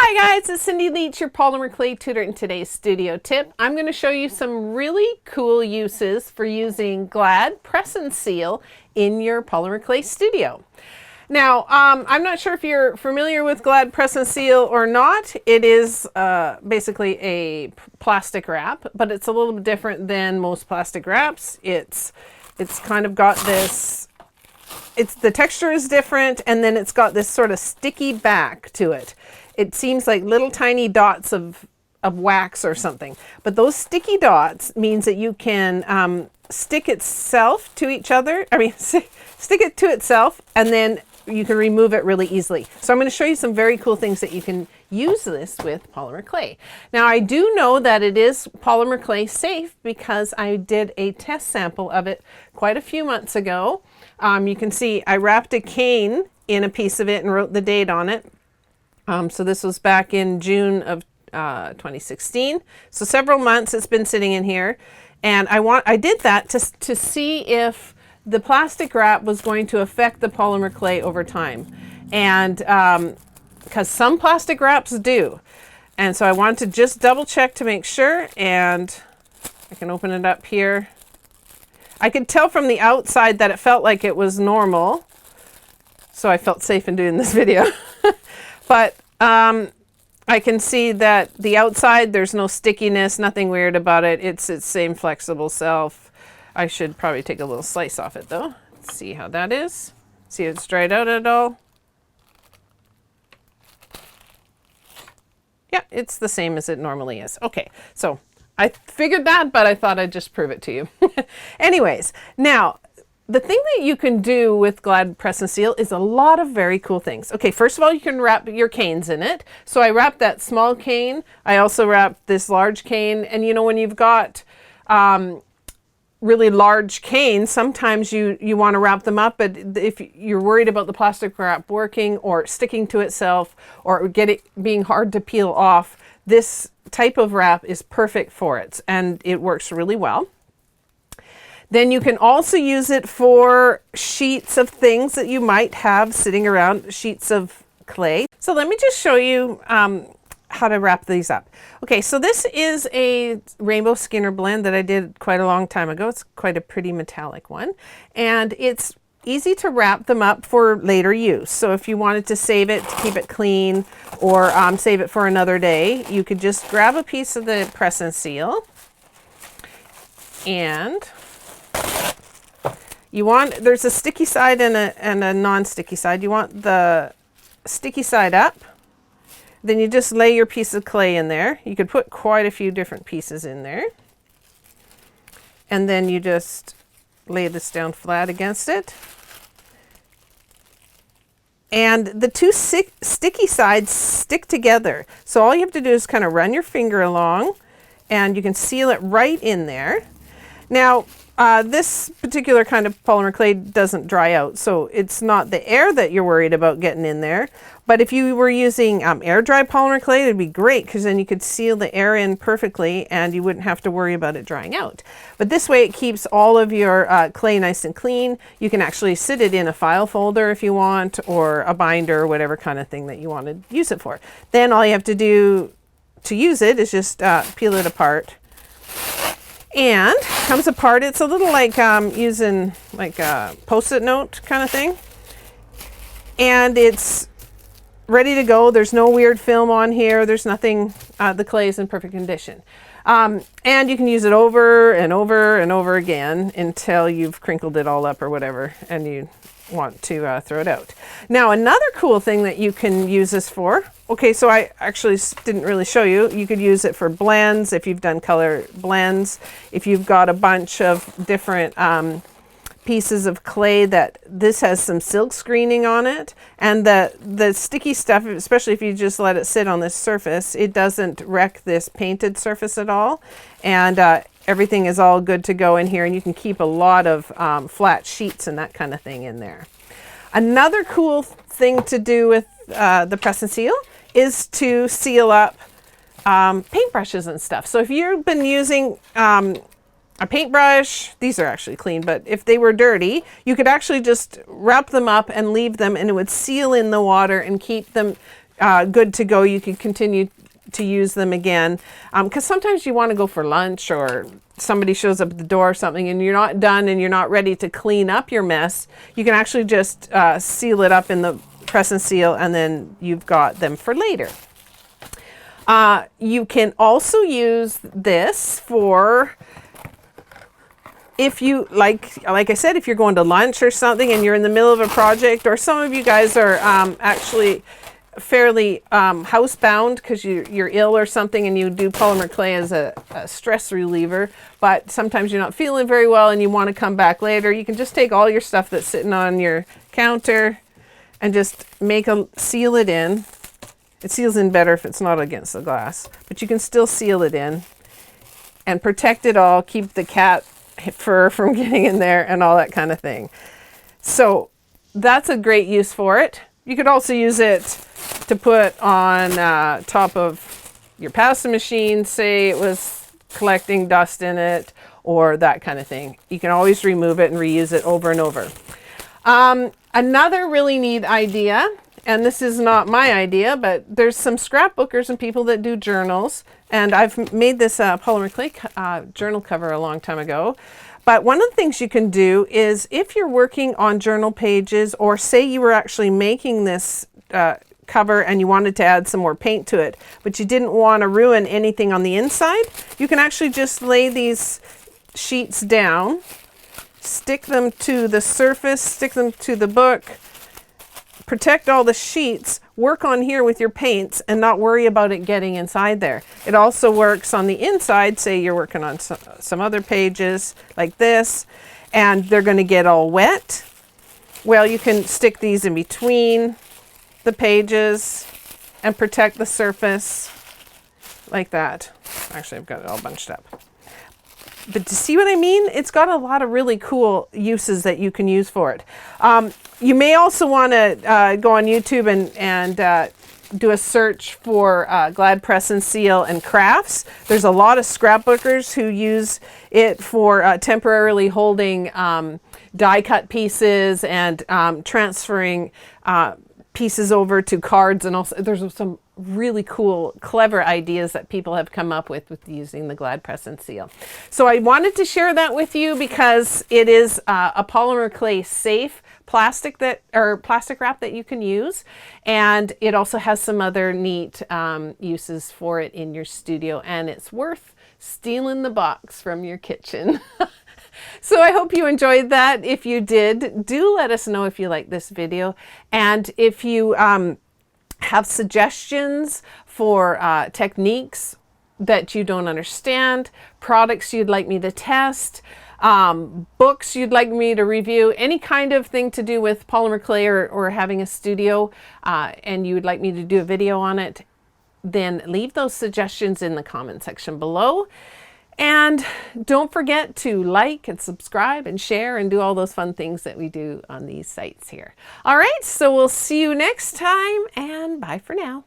Hi guys, it's Cindy Lietz, your polymer clay tutor. In today's studio tip, I'm going to show you some really cool uses for using Glad Press and Seal in your polymer clay studio. Now, I'm not sure if you're familiar with Glad Press and Seal or not. It is basically a plastic wrap, but it's a little bit different than most plastic wraps. It's kind of got this, the texture is different, and then it's got this sort of sticky back to it. It seems like little tiny dots of wax or something. But those sticky dots means that you can stick itself to each other. Stick it to itself, and then you can remove it really easily. So I'm going to show you some very cool things that you can use this with polymer clay. Now, I do know that it is polymer clay safe because I did a test sample of it quite a few months ago. You can see I wrapped a cane in a piece of it and wrote the date on it. So this was back in June of 2016. So several months it's been sitting in here. And I did that to see if the plastic wrap was going to affect the polymer clay over time. And because some plastic wraps do. And so I wanted to just double check to make sure. And I can open it up here. I could tell from the outside that it felt like it was normal. So I felt safe in doing this video. But I can see that the outside, there's no stickiness, nothing weird about it. It's its same flexible self. I should probably take a little slice off it though. Let's see how that is. See if it's dried out at all. Yeah, it's the same as it normally is. Okay, so I figured that, but I thought I'd just prove it to you. Anyways, now, the thing that you can do with Glad Press and Seal is a lot of very cool things. Okay, first of all, you can wrap your canes in it. So I wrapped that small cane. I also wrapped this large cane. And you know, when you've got really large canes, sometimes you want to wrap them up, but if you're worried about the plastic wrap working or sticking to itself or being hard to peel off, this type of wrap is perfect for it, and it works really well. Then you can also use it for sheets of things that you might have sitting around, sheets of clay. So let me just show you how to wrap these up. Okay, so this is a rainbow Skinner blend that I did quite a long time ago. It's quite a pretty metallic one. And it's easy to wrap them up for later use. So if you wanted to save it, to keep it clean, or save it for another day, you could just grab a piece of the press and seal. And there's a sticky side and a non-sticky side. You want the sticky side up. Then you just lay your piece of clay in there. You could put quite a few different pieces in there. And then you just lay this down flat against it. And the two sticky sides stick together. So all you have to do is kind of run your finger along and you can seal it right in there. Now, this particular kind of polymer clay doesn't dry out, so it's not the air that you're worried about getting in there. But if you were using air dry polymer clay, it'd be great because then you could seal the air in perfectly and you wouldn't have to worry about it drying out. But this way it keeps all of your clay nice and clean. You can actually sit it in a file folder if you want, or a binder, or whatever kind of thing that you want to use it for. Then all you have to do to use it is just peel it apart. And comes apart, it's a little like using like a Post-it note kind of thing. And it's ready to go. There's no weird film on here. There's nothing, the clay is in perfect condition. And you can use it over and over and over again until you've crinkled it all up or whatever and you want to throw it out. Now, another cool thing that you can use this for, okay, so I actually didn't really show you. You could use it for blends if you've done color blends. If you've got a bunch of different pieces of clay that this has some silk screening on it, and the sticky stuff, especially if you just let it sit on this surface, it doesn't wreck this painted surface at all. And everything is all good to go in here, and you can keep a lot of flat sheets and that kind of thing in there. Another cool thing to do with the press and seal is to seal up paintbrushes and stuff. So if you've been using a paintbrush, these are actually clean, but if they were dirty, you could actually just wrap them up and leave them, and it would seal in the water and keep them good to go. You can continue to use them again, because sometimes you want to go for lunch or somebody shows up at the door or something and you're not done and you're not ready to clean up your mess. You can actually just seal it up in the press and seal, and then you've got them for later. You can also use this for, if you like I said, if you're going to lunch or something and you're in the middle of a project, or some of you guys are actually fairly housebound because you're ill or something and you do polymer clay as a stress reliever, but sometimes you're not feeling very well and you want to come back later. You can just take all your stuff that's sitting on your counter and just seal it in. It seals in better if it's not against the glass, but you can still seal it in and protect it all, keep the cat fur from getting in there and all that kind of thing. So that's a great use for it. You could also use it to put on top of your pasta machine, say it was collecting dust in it or that kind of thing. You can always remove it and reuse it over and over. Another really neat idea, and this is not my idea, but there's some scrapbookers and people that do journals, and I've made this polymer clay journal cover a long time ago. But one of the things you can do is, if you're working on journal pages, or say you were actually making this cover and you wanted to add some more paint to it, but you didn't want to ruin anything on the inside, you can actually just lay these sheets down, stick them to the surface, stick them to the book, protect all the sheets, work on here with your paints and not worry about it getting inside there. It also works on the inside, say you're working on some other pages like this and they're going to get all wet. Well, you can stick these in between the pages and protect the surface like that. Actually, I've got it all bunched up. But to see what I mean? It's got a lot of really cool uses that you can use for it. You may also want to go on YouTube and do a search for Glad Press and Seal and crafts. There's a lot of scrapbookers who use it for temporarily holding die cut pieces and transferring pieces over to cards, and also there's some really cool, clever ideas that people have come up with using the Glad Press and Seal. So I wanted to share that with you because it is a polymer clay safe plastic wrap that you can use, and it also has some other neat uses for it in your studio, and it's worth stealing the box from your kitchen. So I hope you enjoyed that. If you did, do let us know if you like this video, and if you have suggestions for techniques that you don't understand, products you'd like me to test, books you'd like me to review, any kind of thing to do with polymer clay or having a studio, and you would like me to do a video on it, then leave those suggestions in the comment section below. And don't forget to like and subscribe and share and do all those fun things that we do on these sites here. All right, so we'll see you next time, and bye for now.